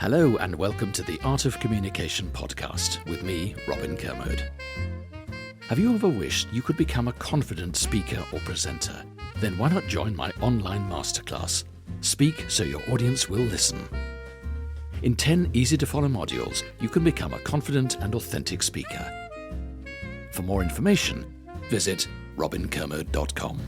Hello and welcome to the Art of Communication podcast with me, Robin Kermode. Have you ever wished you could become a confident speaker or presenter? Then why not join my online masterclass, Speak So Your Audience Will Listen. In 10 easy-to-follow modules, you can become a confident and authentic speaker. For more information, visit robinkermode.com.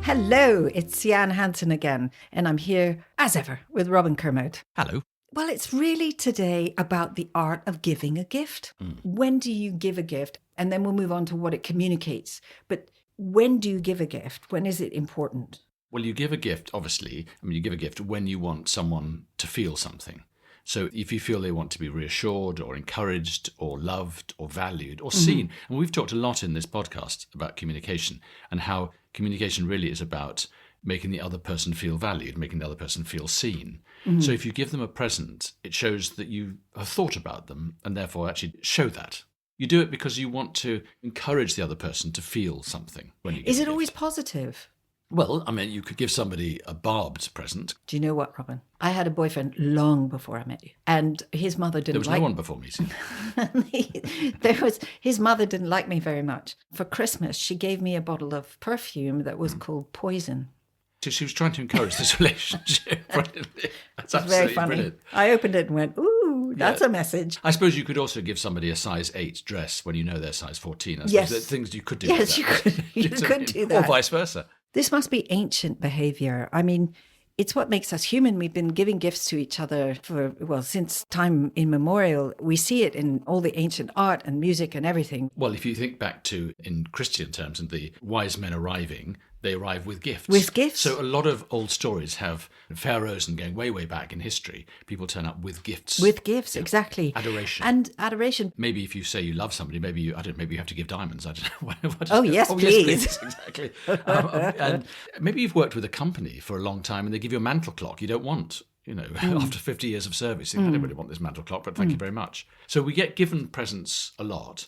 Hello, it's Sian Hansen again, and I'm here, as ever, with Robin Kermode. Hello. Well, it's really today about the art of giving a gift. When do you give a gift? And then we'll move on to what it communicates. But when do you give a gift? When is it important? Well, you give a gift, obviously. You give a gift when you want someone to feel something. So if you feel they want to be reassured or encouraged or loved or valued or seen, and we've talked a lot in this podcast about communication and how communication really is about making the other person feel valued, making the other person feel seen. So if you give them a present, it shows that you have thought about them and therefore actually show that. You do it because you want to encourage the other person to feel something when you give Is a it gift. always positive? Well, you could give somebody a barbed present. Do you know what, Robin? I had a boyfriend long before I met you, and his mother didn't There was like no one before meeting. His mother didn't like me very much. For Christmas, she gave me a bottle of perfume that was called Poison. She was trying to encourage this relationship. Brilliantly. That's It's very absolutely funny. brilliant. I opened it and went, ooh, that's a message. I suppose you could also give somebody a size 8 dress when you know they're size 14. I suppose Yes. there are things you could do. Yes, with you that. could. You could do that. Or vice versa. This must be ancient behavior. It's what makes us human. We've been giving gifts to each other since time immemorial. We see it in all the ancient art and music and everything. Well, if you think back to, in Christian terms, and the wise men arriving, they arrive with gifts. With gifts? So a lot of old stories have pharaohs, and going way, way back in history, people turn up with gifts. With gifts, exactly. Adoration. And adoration. Maybe if you say you love somebody, maybe you have to give diamonds. I don't know. Oh, yes, please. Exactly. And maybe you've worked with a company for a long time and they give you a mantle clock you don't want. After 50 years of service, I don't really want this mantle clock, but thank you very much. So we get given presents a lot.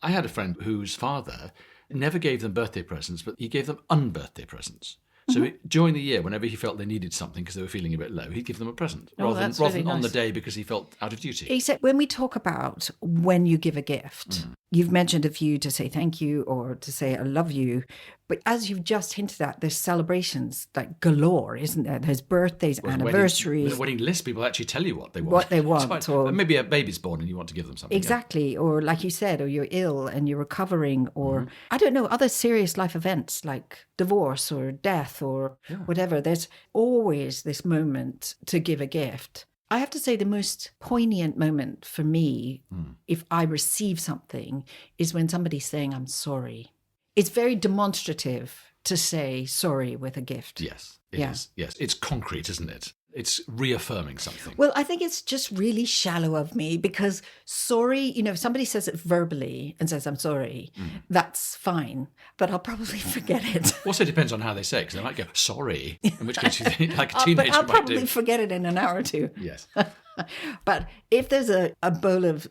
I had a friend whose father never gave them birthday presents, but he gave them unbirthday presents. So during the year, whenever he felt they needed something because they were feeling a bit low, he'd give them a present rather that's than really on the nice. day because he felt out of duty. Except when we talk about when you give a gift, you've mentioned a few to say thank you or to say I love you. But as you've just hinted at, there's celebrations like galore, isn't there? There's birthdays, anniversaries. With a wedding list, people actually tell you what they want. What they want, It's fine. or- Maybe a baby's born and you want to give them something. Exactly. Or like you said, or you're ill and you're recovering, or I don't know, other serious life events like divorce or death or whatever. There's always this moment to give a gift. I have to say the most poignant moment for me, if I receive something, is when somebody's saying, I'm sorry. It's very demonstrative to say sorry with a gift. Yes, it is. Yes, it's concrete, isn't it? It's reaffirming something. Well, I think it's just really shallow of me because sorry, if somebody says it verbally and says, I'm sorry, that's fine, but I'll probably forget it. Also depends on how they say it, because they might go, sorry, in which case you think like a teenager But I'll might probably do. forget it in an hour or two. Yes. But if there's a bowl of,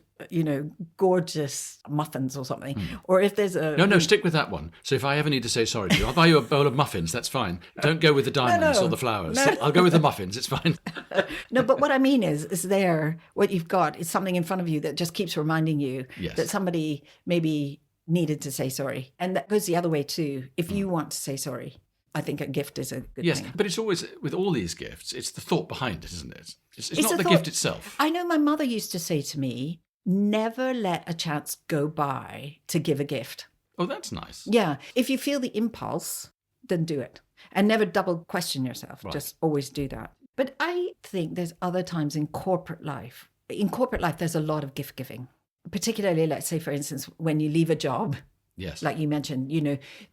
gorgeous muffins or something, or if there's a... No, stick with that one. So if I ever need to say sorry to you, I'll buy you a bowl of muffins, that's fine. Don't go with the diamonds or the flowers. No. I'll go with the muffins, it's fine. No, but what I mean is what you've got is something in front of you that just keeps reminding you Yes. that somebody maybe needed to say sorry. And that goes the other way too. If you want to say sorry, I think a gift is a good Yes, thing. but it's always, with all these gifts, it's the thought behind it, isn't it? It's It's not the thought. gift itself. I know my mother used to say to me, never let a chance go by to give a gift. Oh, that's nice. Yeah. If you feel the impulse, then do it. And never double question yourself. Right. Just always do that. But I think there's other times in corporate life. In corporate life, there's a lot of gift giving. Particularly, let's say, for instance, when you leave a job, Yes. like you mentioned,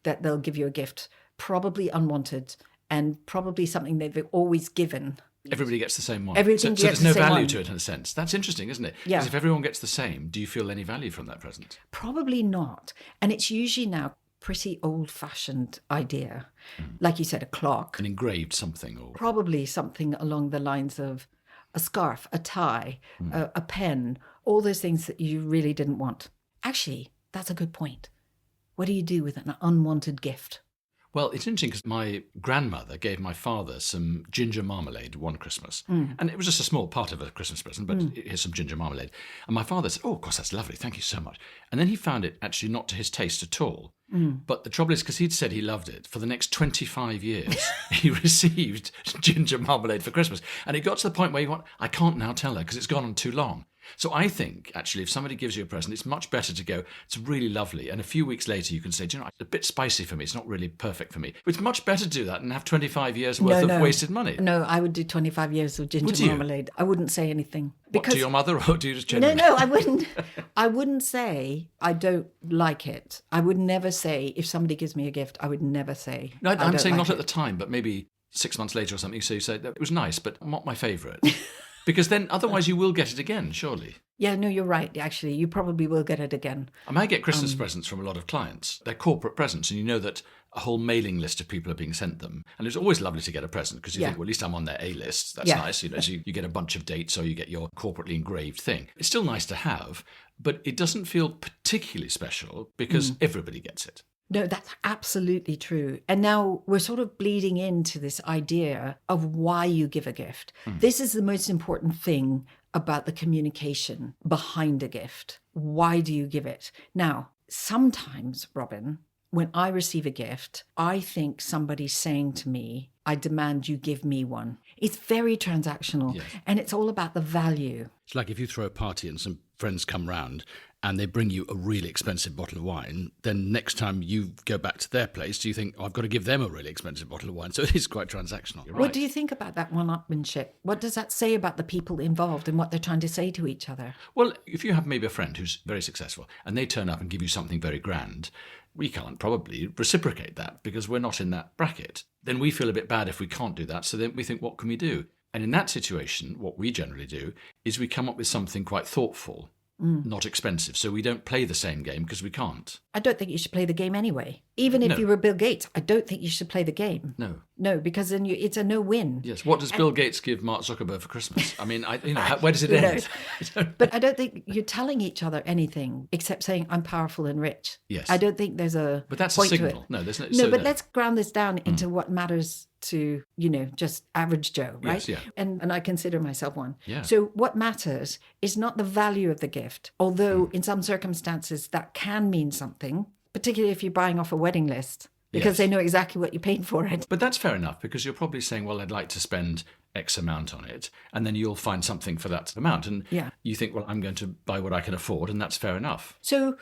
that they'll give you a gift, probably unwanted and probably something they've always given. Everybody gets the same one. Everything so gets there's no the same value one. to it in a sense. That's interesting, isn't it? Yeah. Because if everyone gets the same, do you feel any value from that present? Probably not. And it's usually now pretty old-fashioned idea. Like you said, a clock. An engraved something or... Probably something along the lines of a scarf, a tie, a pen, all those things that you really didn't want. Actually, that's a good point. What do you do with an unwanted gift? Well, it's interesting because my grandmother gave my father some ginger marmalade one Christmas. And it was just a small part of a Christmas present, but here's some ginger marmalade. And my father said, oh, of course, that's lovely. Thank you so much. And then he found it actually not to his taste at all. But the trouble is, because he'd said he loved it, for the next 25 years, he received ginger marmalade for Christmas. And it got to the point where you want, I can't now tell her because it's gone on too long. So I think, actually, if somebody gives you a present, it's much better to go, it's really lovely. And a few weeks later, you can say, do you know, it's a bit spicy for me. It's not really perfect for me. But it's much better to do that and have 25 years worth of wasted money. No, I would do 25 years of ginger marmalade. I wouldn't say anything. What, to your mother, or do you just generally? No, I wouldn't. I wouldn't say I don't like it. I would never say, if somebody gives me a gift, I would never say. No, I'm saying like not at the time, but maybe 6 months later or something. So you say, it was nice, but not my favourite. Because then otherwise you will get it again, surely. Yeah, no, you're right, actually. You probably will get it again. I get Christmas presents from a lot of clients. They're corporate presents, and you know that a whole mailing list of people are being sent them. And it's always lovely to get a present because you think, well, at least I'm on their A-list. That's nice. You know, so you get a bunch of dates or you get your corporately engraved thing. It's still nice to have, but it doesn't feel particularly special because everybody gets it. No, that's absolutely true. And now we're sort of bleeding into this idea of why you give a gift. This is the most important thing about the communication behind a gift. Why do you give it? Now, sometimes, Robin, when I receive a gift, I think somebody's saying to me, I demand you give me one. It's very transactional, and it's all about the value. It's like if you throw a party and some friends come round and they bring you a really expensive bottle of wine, then next time you go back to their place, do you think, I've got to give them a really expensive bottle of wine? So it is quite transactional. You're right. What do you think about that one-upmanship? What does that say about the people involved and what they're trying to say to each other? Well, if you have maybe a friend who's very successful and they turn up and give you something very grand, we can't probably reciprocate that because we're not in that bracket. Then we feel a bit bad if we can't do that. So then we think, what can we do? And in that situation, what we generally do is we come up with something quite thoughtful, not expensive. So we don't play the same game because we can't. I don't think you should play the game anyway. Even if you were Bill Gates, I don't think you should play the game. No, because then it's a no-win. Yes. What does Bill Gates give Mark Zuckerberg for Christmas? I mean, where does it end? But I don't think you're telling each other anything except saying, I'm powerful and rich. Yes. I don't think there's a But that's point a signal. to it. No, there's no. No, but let's ground this down into what matters to, just average Joe, right? Yes, yeah. And I consider myself one. Yeah. So what matters is not the value of the gift, although in some circumstances that can mean something, particularly if you're buying off a wedding list, because they know exactly what you paid for it. But that's fair enough because you're probably saying, well, I'd like to spend X amount on it, and then you'll find something for that amount. And you think, well, I'm going to buy what I can afford, and that's fair enough. So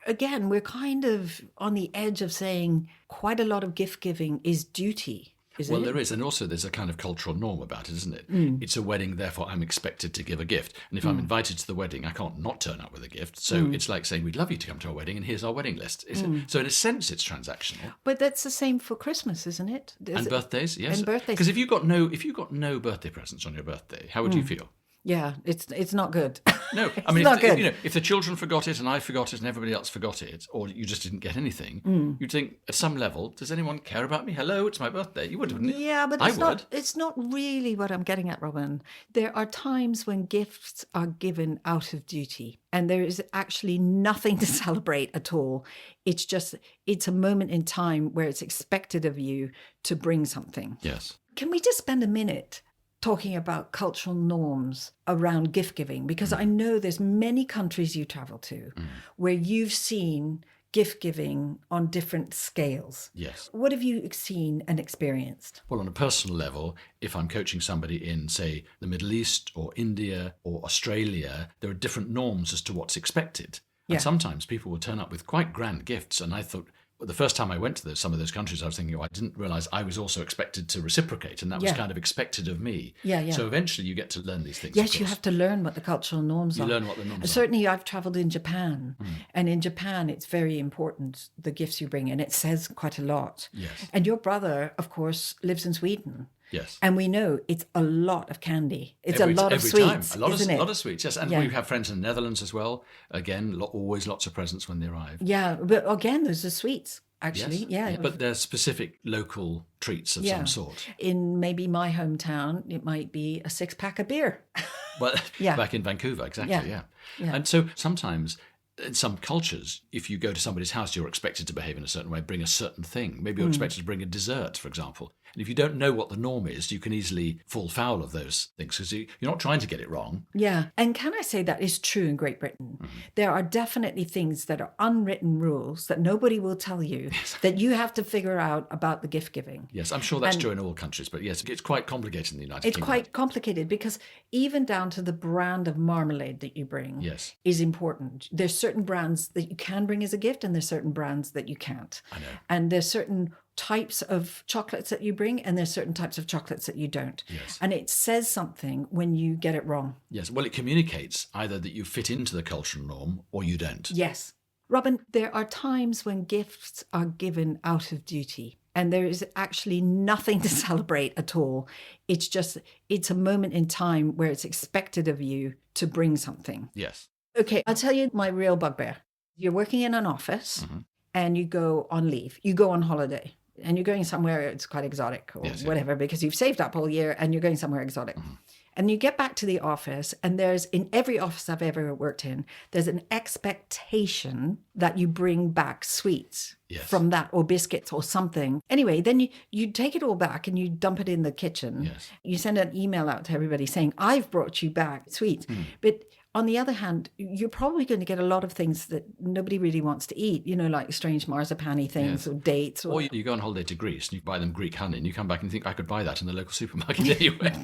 again, we're kind of on the edge of saying quite a lot of gift giving is duty. Well, there is. And also there's a kind of cultural norm about it, isn't it? It's a wedding, therefore I'm expected to give a gift. And if I'm invited to the wedding, I can't not turn up with a gift. So it's like saying, we'd love you to come to our wedding and here's our wedding list. So in a sense, it's transactional. But that's the same for Christmas, isn't it? And birthdays, yes. And birthdays. Because if you got no birthday presents on your birthday, how would you feel? Yeah, it's not good. No, I mean, if the children forgot it and I forgot it and everybody else forgot it, or you just didn't get anything, you'd think at some level, does anyone care about me? Hello, it's my birthday. You would, wouldn't it? Yeah, but it's not really what I'm getting at, Robin. There are times when gifts are given out of duty and there is actually nothing to celebrate at all. It's a moment in time where it's expected of you to bring something. Yes. Can we just spend a minute talking about cultural norms around gift giving? Because I know there's many countries you travel to where you've seen gift giving on different scales. Yes. What have you seen and experienced? Well, on a personal level, if I'm coaching somebody in, say, the Middle East or India or Australia, there are different norms as to what's expected. And sometimes people will turn up with quite grand gifts. And I thought, the first time I went to some of those countries, I was thinking, I didn't realize I was also expected to reciprocate, and that was kind of expected of me. So eventually you get to learn these things. Yes, you have to learn what the cultural norms are. You learn what the norms are. Certainly, I've traveled in Japan, and in Japan, it's very important, the gifts you bring, and it says quite a lot. Yes. And your brother, of course, lives in Sweden. Yes. And we know it's a lot of candy. It's a lot of sweets, isn't it? A lot of sweets, yes. And we have friends in the Netherlands as well. Again, always lots of presents when they arrive. Yeah, but again, there's the sweets, actually. Yes. Yeah. But they're specific local treats of some sort. In maybe my hometown, it might be a 6-pack of beer. Well, back in Vancouver, exactly, yeah. And so sometimes in some cultures, if you go to somebody's house, you're expected to behave in a certain way, bring a certain thing. Maybe you're expected to bring a dessert, for example. And if you don't know what the norm is, you can easily fall foul of those things because you're not trying to get it wrong. Yeah. And can I say that is true in Great Britain? There are definitely things that are unwritten rules that nobody will tell you that you have to figure out about the gift giving. Yes, I'm sure that's true in all countries. But yes, it's quite complicated in the United Kingdom. It's quite complicated because even down to the brand of marmalade that you bring is important. There's certain brands that you can bring as a gift and there's certain brands that you can't. I know. And there's certain types of chocolates that you bring and there's certain types of chocolates that you don't. Yes. And it says something when you get it wrong. Yes, well, it communicates either that you fit into the cultural norm or you don't. Yes. Robin, there are times when gifts are given out of duty and there is actually nothing to celebrate at all. It's a moment in time where it's expected of you to bring something. Yes. Okay, I'll tell you my real bugbear. You're working in an office and you go on leave. You go on holiday and you're going somewhere it's quite exotic or whatever because you've saved up all year and you're going somewhere exotic. And you get back to the office and there's, in every office I've ever worked in, there's an expectation that you bring back sweets from that or biscuits or something. Anyway, then you take it all back and you dump it in the kitchen. Yes. You send an email out to everybody saying, I've brought you back sweets. But on the other hand, you're probably going to get a lot of things that nobody really wants to eat, like strange marzipan-y things or dates. Or you go on holiday to Greece and you buy them Greek honey and you come back and think, I could buy that in the local supermarket anyway.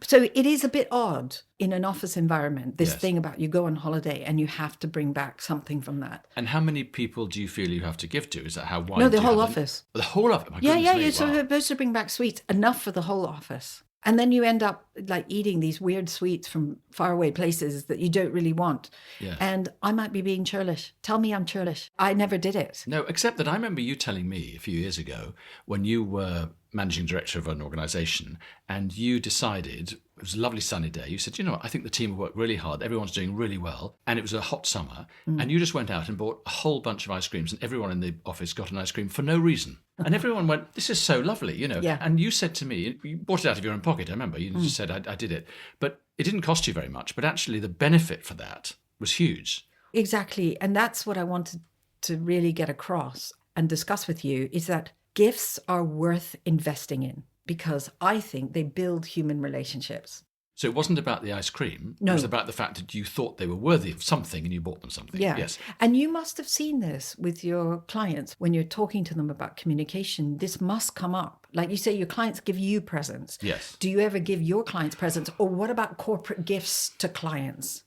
So it is a bit odd in an office environment, this thing about you go on holiday and you have to bring back something from that. And how many people do you feel you have to give to? Is that how wide? No, the whole office. The whole office? My Yeah, goodness me, you're supposed to bring back sweets, enough for the whole office. And then you end up like eating these weird sweets from faraway places that you don't really want. Yes. And I might be being churlish. Tell me I'm churlish. I never did it. No, except that I remember you telling me a few years ago when you were managing director of an organisation and you decided, it was a lovely sunny day, you said, you know what, I think the team have worked really hard, everyone's doing really well, and it was a hot summer, and you just went out and bought a whole bunch of ice creams and everyone in the office got an ice cream for no reason. And everyone went, this is so lovely, Yeah. And you said to me, you bought it out of your own pocket, I remember, you just said, I did it. But it didn't cost you very much, but actually the benefit for that was huge. Exactly. And that's what I wanted to really get across and discuss with you is that gifts are worth investing in because I think they build human relationships. So it wasn't about the ice cream. No. It was about the fact that you thought they were worthy of something and you bought them something. Yeah. Yes. And you must have seen this with your clients when you're talking to them about communication. This must come up. Like you say, your clients give you presents. Yes. Do you ever give your clients presents? Or what about corporate gifts to clients?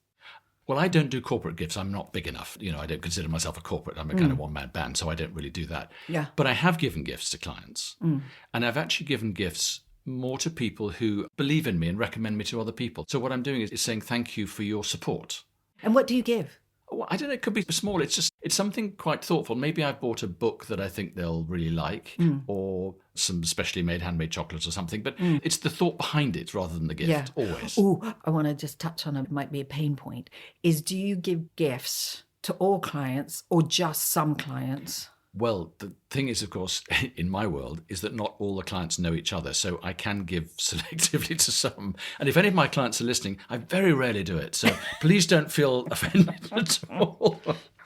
Well, I don't do corporate gifts. I'm not big enough. I don't consider myself a corporate. I'm a kind of one-man band, so I don't really do that. Yeah. But I have given gifts to clients. And I've actually given gifts more to people who believe in me and recommend me to other people. So what I'm doing is saying thank you for your support. And what do you give? Well, I don't know, it could be small. It's something quite thoughtful. Maybe I've bought a book that I think they'll really like or some specially made handmade chocolates or something. But it's the thought behind it rather than the gift, always. Oh, I want to just touch on it might be a pain point, is do you give gifts to all clients or just some clients? Well, the thing is, of course, in my world, is that not all the clients know each other. So I can give selectively to some. And if any of my clients are listening, I very rarely do it. So please don't feel offended at all.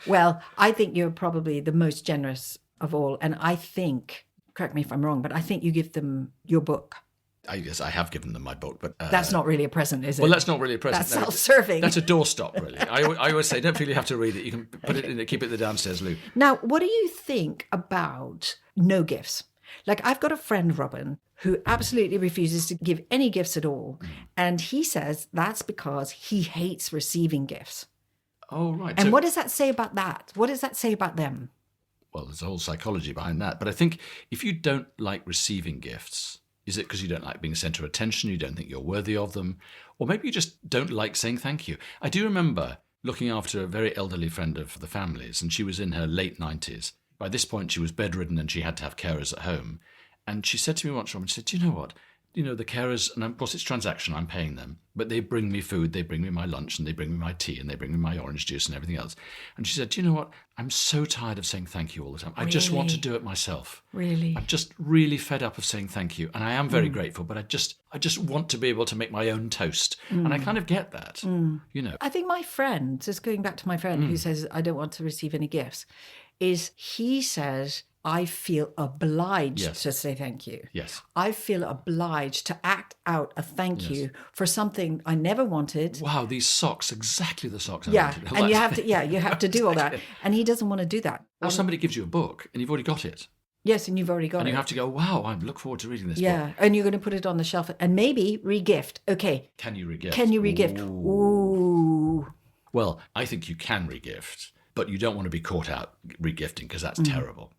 Well, I think you're probably the most generous of all. And I think, correct me if I'm wrong, but I think you give them your book. Yes, I have given them my book, but... that's not really a present, is it? Well, that's not really a present. That's self-serving. That's a doorstop, really. I always say, don't feel you have to read it. You can put it in it, keep it in the downstairs loo. Now, what do you think about no gifts? Like, I've got a friend, Robin, who absolutely refuses to give any gifts at all. And he says that's because he hates receiving gifts. Oh, right. And what does that say about that? What does that say about them? Well, there's a whole psychology behind that. But I think if you don't like receiving gifts... Is it because you don't like being a centre of attention? You don't think you're worthy of them? Or maybe you just don't like saying thank you. I do remember looking after a very elderly friend of the family's, and she was in her late 90s. By this point, she was bedridden and she had to have carers at home. And she said to me once, Robin, she said, do you know what? the carers, and of course it's transactional, I'm paying them, but they bring me food, they bring me my lunch, and they bring me my tea, and they bring me my orange juice and everything else. And she said, do you know what? I'm so tired of saying thank you all the time. I just want to do it myself. Really? I'm just really fed up of saying thank you. And I am very grateful, but I just want to be able to make my own toast. And I kind of get that, I think my friend, just going back to my friend who says, I don't want to receive any gifts, is he says, I feel obliged to say thank you. Yes. I feel obliged to act out a thank you for something I never wanted. Wow, these socks, exactly the socks I Yeah, wanted. and you have to do all that. And he doesn't want to do that. Or somebody gives you a book and you've already got it. Yes, and you've already got And it. you have to go, wow, I look forward to reading this book. Yeah, and you're going to put it on the shelf and maybe re-gift. Okay. Can you re-gift? Can you re-gift? Ooh. Well, I think you can re-gift, but you don't want to be caught out re-gifting because that's terrible.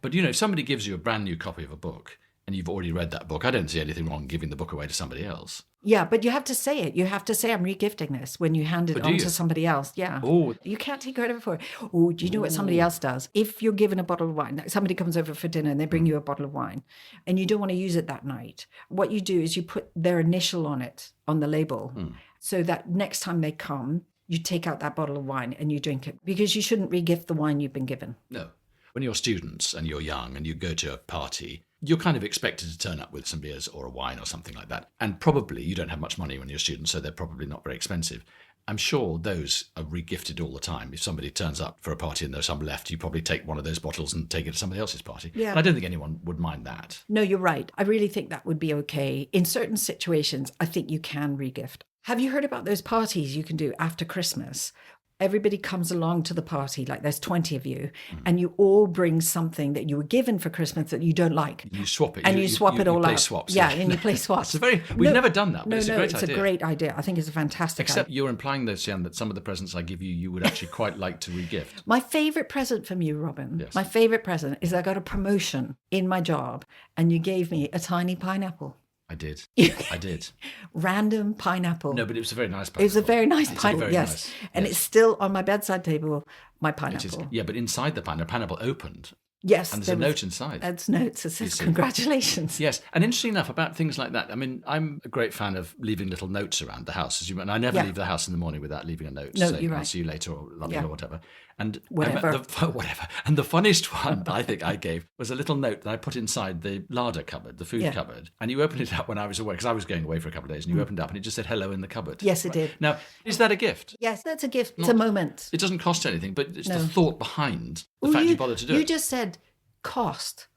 But, if somebody gives you a brand new copy of a book and you've already read that book, I don't see anything wrong giving the book away to somebody else. Yeah, but you have to say it. You have to say, I'm re-gifting this when you hand it on to somebody else. Yeah. Oh. You can't take credit for it. Oh, do you know what somebody else does? If you're given a bottle of wine, like somebody comes over for dinner and they bring you a bottle of wine and you don't want to use it that night, what you do is you put their initial on it, on the label, so that next time they come, you take out that bottle of wine and you drink it, because you shouldn't re-gift the wine you've been given. No. When you're students and you're young and you go to a party, you're kind of expected to turn up with some beers or a wine or something like that. And probably you don't have much money when you're a student, so they're probably not very expensive. I'm sure those are re-gifted all the time. If somebody turns up for a party and there's some left, you probably take one of those bottles and take it to somebody else's party. Yeah. And I don't think anyone would mind that. No, you're right. I really think that would be okay. In certain situations, I think you can re-gift. Have you heard about those parties you can do after Christmas? Everybody comes along to the party, like there's 20 of you, and you all bring something that you were given for Christmas that you don't like. You swap it. And you swap it all play out. Swaps. Yeah, and you play swaps. We've never done that, but it's a great it's idea. a great idea. I think it's a fantastic Except idea. you're implying, though, Sian, that some of the presents I give you, you would actually quite like to re-gift. My favourite present from you, Robin, Yes. my favourite present is I got a promotion in my job and you gave me a tiny pineapple. I did. I did. Random pineapple. No, but it was a very nice pineapple. It was a very nice It's pineapple, very yes. nice. And Yes. it's still on my bedside table, my It is, pineapple. yeah, but inside the pineapple opened, Yes. and there's there a was- note inside. That's notes. It says, see. congratulations. Yes, and interesting enough about things like that. I mean, I'm a great fan of leaving little notes around the house, as you and I never Yeah. leave the house in the morning without leaving a note No, saying you're I'll right. see you later or love you Yeah. or whatever. And Whatever. whatever. And the funniest one I think I gave was a little note that I put inside the larder cupboard, the food Yeah. cupboard. And you opened it up when I was away, because I was going away for a couple of days, and you opened it up and it just said hello in the cupboard. Yes, it did. Now, is that a gift? Yes, that's a gift. It's a moment. It doesn't cost anything, but it's No. the thought behind the Well, fact you bothered to do You it. just said cost.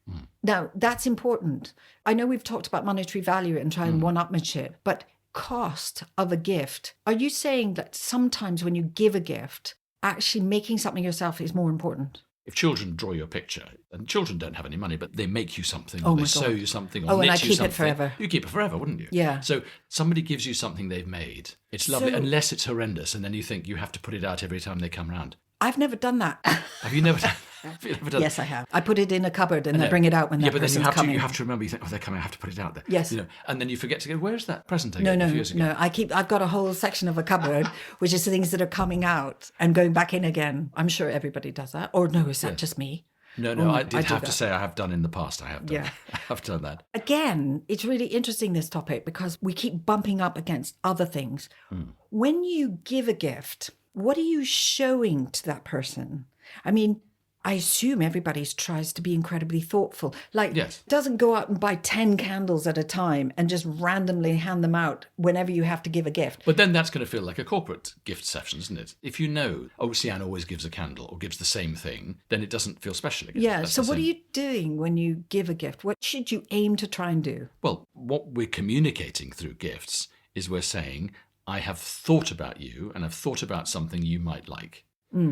Now, that's important. I know we've talked about monetary value and trying one-upmanship, but cost of a gift. Are you saying that sometimes when you give a gift, actually making something yourself is more important? If children draw you a picture, and children don't have any money, but they make you something, Oh or my they sew God. you something, or Oh, and knit I you keep it something, forever. you keep it forever, wouldn't you? Yeah. So somebody gives you something they've made. It's lovely, So- unless it's horrendous, and then you think you have to put it out every time they come round. I've never done that. Have you never done? Have you never done? Yes, I have. I put it in a cupboard and I bring it out when Yeah, that but then person's you have coming. to remember. You think, oh, they're coming. I have to put it out there. Yes. And then you forget to go. Where's that present I No, gave no, a few years ago? no. I've got a whole section of a cupboard, which is the things that are coming out and going back in again. I'm sure everybody does that. Or no, is that just me? No, I did do have to that. say I have done in the past. I have done. Yeah. I have done that. Again, it's really interesting, this topic, because we keep bumping up against other things. When you give a gift, what are you showing to that person? I mean, I assume everybody tries to be incredibly thoughtful. Like, Yes. doesn't go out and buy 10 candles at a time and just randomly hand them out whenever you have to give a gift. But then that's going to feel like a corporate gift session, isn't it? If you know, oh, Sian always gives a candle or gives the same thing, then it doesn't feel special again. Yeah. That's So the what are same. you doing when you give a gift? What should you aim to try and do? Well, what we're communicating through gifts is we're saying, I have thought about you and I've thought about something you might like.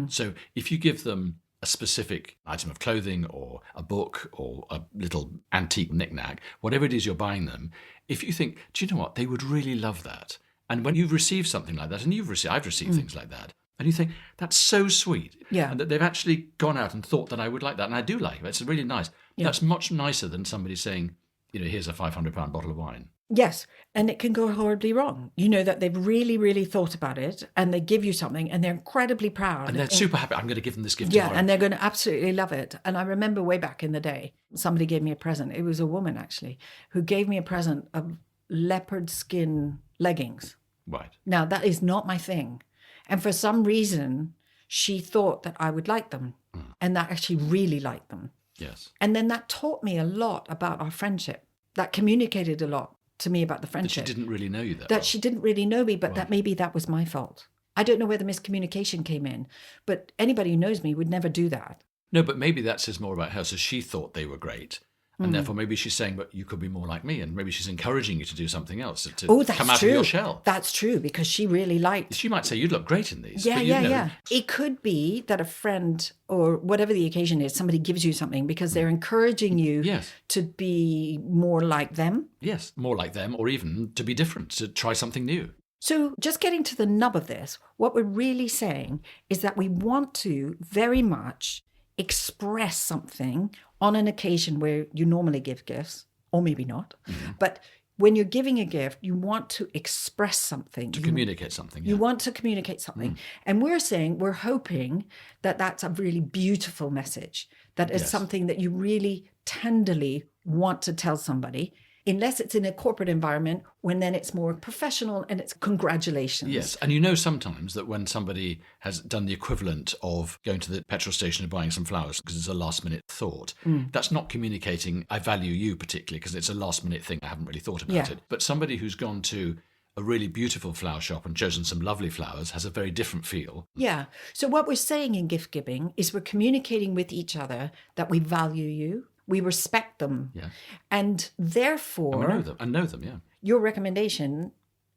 So if you give them a specific item of clothing or a book or a little antique knick-knack, whatever it is you're buying them, if you think, do you know what, they would really love that. And when you've received something like that, and I've received things like that, and you think, that's so sweet. Yeah. And that they've actually gone out and thought that I would like that. And I do like it. It's really nice. Yeah. That's much nicer than somebody saying, here's a £500 bottle of wine. Yes. And it can go horribly wrong. You know that they've really, really thought about it and they give you something and they're incredibly proud. And they're super happy. I'm going to give them this gift Yeah, tomorrow. and they're going to absolutely love it. And I remember way back in the day, somebody gave me a present. It was a woman, actually, who gave me a present of leopard skin leggings. Right. Now, that is not my thing. And for some reason, she thought that I would like them and that I actually really liked them. Yes. And then that taught me a lot about our friendship. That communicated a lot to me about the That friendship. she didn't really know you that That well. she didn't really know me, but that maybe that was my fault. I don't know where the miscommunication came in, but anybody who knows me would never do that. No, but maybe that says more about her. So she thought they were great. And therefore, maybe she's saying, but you could be more like me. And maybe she's encouraging you to do something else, to Oh, that's come out true. of your shell. That's true, because she really liked. She might say, you'd look great in these. Yeah, but yeah, yeah. It could be that a friend or whatever the occasion is, somebody gives you something because they're encouraging you Yes. to be more like them. Yes, more like them, or even to be different, to try something new. So, just getting to the nub of this, what we're really saying is that we want to very much express something on an occasion where you normally give gifts, or maybe not. But when you're giving a gift, you want to express something. To communicate something. You Yeah. want to communicate something. And we're saying, we're hoping that that's a really beautiful message, that is Yes. something that you really tenderly want to tell somebody, unless it's in a corporate environment, when then it's more professional and it's congratulations. Yes, and you know sometimes that when somebody has done the equivalent of going to the petrol station and buying some flowers because it's a last-minute thought, that's not communicating, I value you particularly, because it's a last-minute thing, I haven't really thought about Yeah. it. But somebody who's gone to a really beautiful flower shop and chosen some lovely flowers has a very different feel. Yeah. So what we're saying in gift giving is we're communicating with each other that we value you, we respect them. Yeah. And therefore, We know them, yeah. your recommendation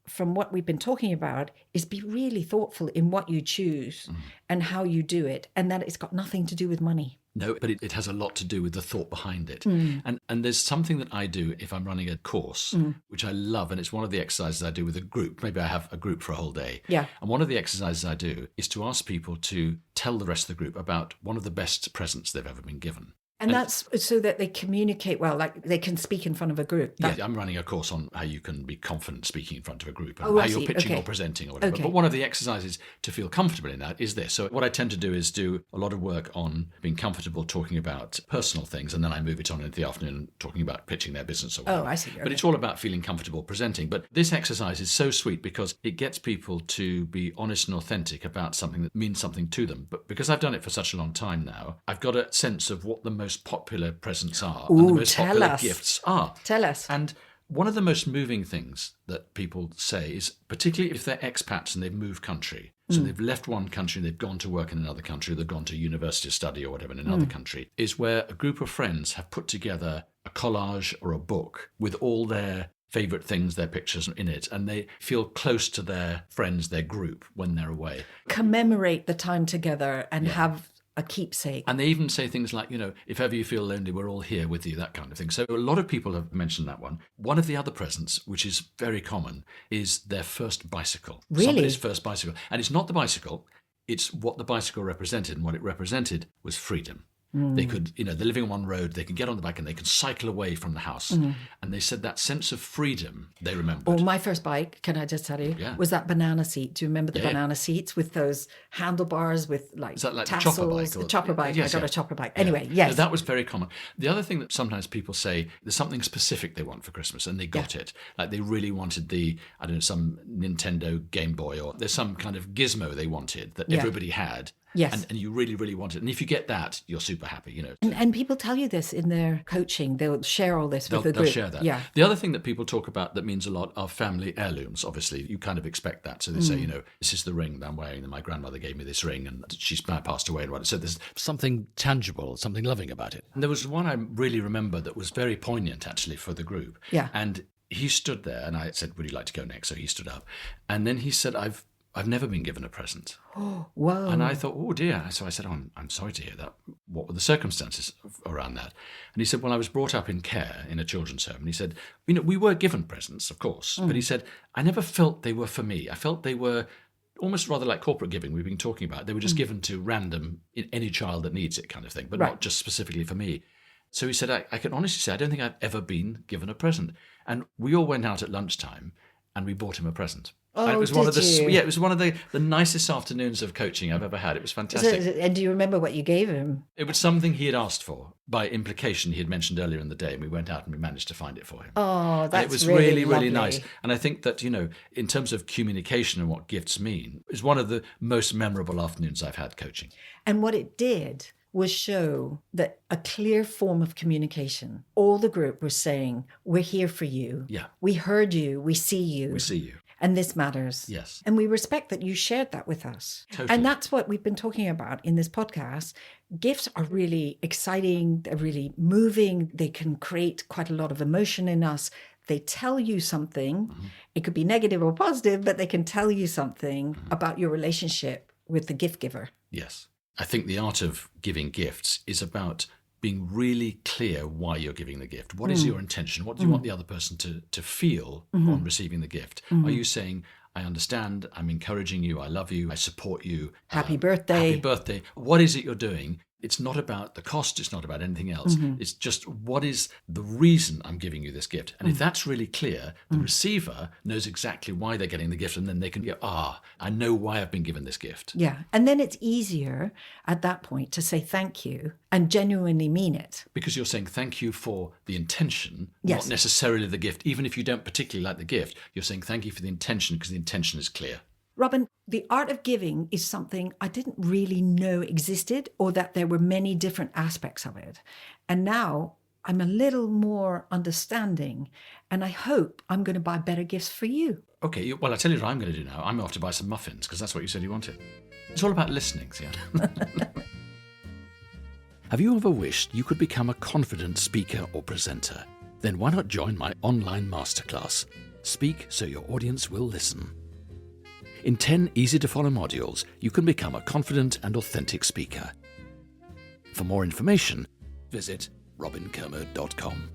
from what we've been talking about is be really thoughtful in what you choose and how you do it, and that it's got nothing to do with money. No, but it has a lot to do with the thought behind it. And there's something that I do if I'm running a course, which I love, and it's one of the exercises I do with a group. Maybe I have a group for a whole day. Yeah. And one of the exercises I do is to ask people to tell the rest of the group about one of the best presents they've ever been given. And that's so that they communicate well, like they can speak in front of a group. Yeah, I'm running a course on how you can be confident speaking in front of a group and Oh, how I you're see. pitching Okay. or presenting or whatever. Okay. But one of the exercises to feel comfortable in that is this. So what I tend to do is do a lot of work on being comfortable talking about personal things, and then I move it on into the afternoon talking about pitching their business or whatever. Oh, I see. But Okay. it's all about feeling comfortable presenting. But this exercise is so sweet because it gets people to be honest and authentic about something that means something to them. But because I've done it for such a long time now, I've got a sense of what the most popular presents are and the Ooh, most tell popular us. gifts are. Tell us. And one of the most moving things that people say is, particularly if they're expats and they've moved country, so they've left one country and they've gone to work in another country, they've gone to university study or whatever in another country, is where a group of friends have put together a collage or a book with all their favourite things, their pictures in it, and they feel close to their friends, their group, when they're away. Commemorate the time together and have a keepsake. And they even say things like, if ever you feel lonely, we're all here with you, that kind of thing. So a lot of people have mentioned that one. One of the other presents, which is very common, is their first bicycle. Really? Somebody's first bicycle. And it's not the bicycle, it's what the bicycle represented. And what it represented was freedom. They could, they're living on one road, they can get on the bike and they can cycle away from the house. And they said that sense of freedom they remembered. Oh, my first bike, can I just tell you, Yeah. was that banana seat. Do you remember the Yeah. banana seats with those handlebars with like Is that like the tassels? chopper bike? The chopper bike. Yes, I got yeah. a chopper bike. Yeah. Anyway, No, yes. that was very common. The other thing that sometimes people say, there's something specific they want for Christmas and they got it. Like they really wanted some Nintendo Game Boy, or there's some kind of gizmo they wanted that Yeah. everybody had. Yes. And you really, really want it. And if you get that, you're super happy, And people tell you this in their coaching. They'll share all this with the They'll group. share that. Yeah. The other thing that people talk about that means a lot are family heirlooms. Obviously, you kind of expect that. So they say, this is the ring that I'm wearing, and my grandmother gave me this ring, and she's now passed away and what. So there's something tangible, something loving about it. And there was one I really remember that was very poignant, actually, for the group. Yeah. And he stood there, and I said, would you like to go next? So he stood up. And then he said, I've never been given a present. Whoa. And I thought, oh dear. So I said, I'm sorry to hear that. What were the circumstances around that? And he said, well, I was brought up in care in a children's home. And he said, we were given presents, of course. But he said, I never felt they were for me. I felt they were almost rather like corporate giving we've been talking about. They were just given to random, any child that needs it kind of thing, but Right. not just specifically for me. So he said, I can honestly say, I don't think I've ever been given a present. And we all went out at lunchtime and we bought him a present. And it was one of the it was one of the nicest afternoons of coaching I've ever had. It was fantastic. And do you remember what you gave him? It was something he had asked for. By implication, he had mentioned earlier in the day, and we went out and we managed to find it for him. Oh, that's and it was really, really nice. And I think that, in terms of communication and what gifts mean, is one of the most memorable afternoons I've had coaching. And what it did was show that a clear form of communication. All the group was saying, we're here for you. Yeah. We heard you. We see you. We see you. And this matters. Yes. And we respect that you shared that with us. Totally. And that's what we've been talking about in this podcast. Gifts are really exciting. They're really moving. They can create quite a lot of emotion in us. They tell you something. Mm-hmm. It could be negative or positive, but they can tell you something about your relationship with the gift giver. Yes. I think the art of giving gifts is about being really clear why you're giving the gift. What is your intention? What do you want the other person to feel on receiving the gift? Are you saying, I understand, I'm encouraging you, I love you, I support you. Happy birthday. Happy birthday. What is it you're doing? It's not about the cost. It's not about anything else. It's just, what is the reason I'm giving you this gift? And if that's really clear, the receiver knows exactly why they're getting the gift, and then they can go, I know why I've been given this gift. Yeah. And then it's easier at that point to say thank you and genuinely mean it. Because you're saying thank you for the intention, Yes. not necessarily the gift. Even if you don't particularly like the gift, you're saying thank you for the intention, because the intention is clear. Robin, the art of giving is something I didn't really know existed, or that there were many different aspects of it. And now I'm a little more understanding, and I hope I'm going to buy better gifts for you. Okay, well, I'll tell you what I'm going to do now. I'm off to buy some muffins, because that's what you said you wanted. It's all about listening, see? Have you ever wished you could become a confident speaker or presenter? Then why not join my online masterclass, Speak So Your Audience Will Listen. In 10 easy-to-follow modules, you can become a confident and authentic speaker. For more information, visit robinkermode.com.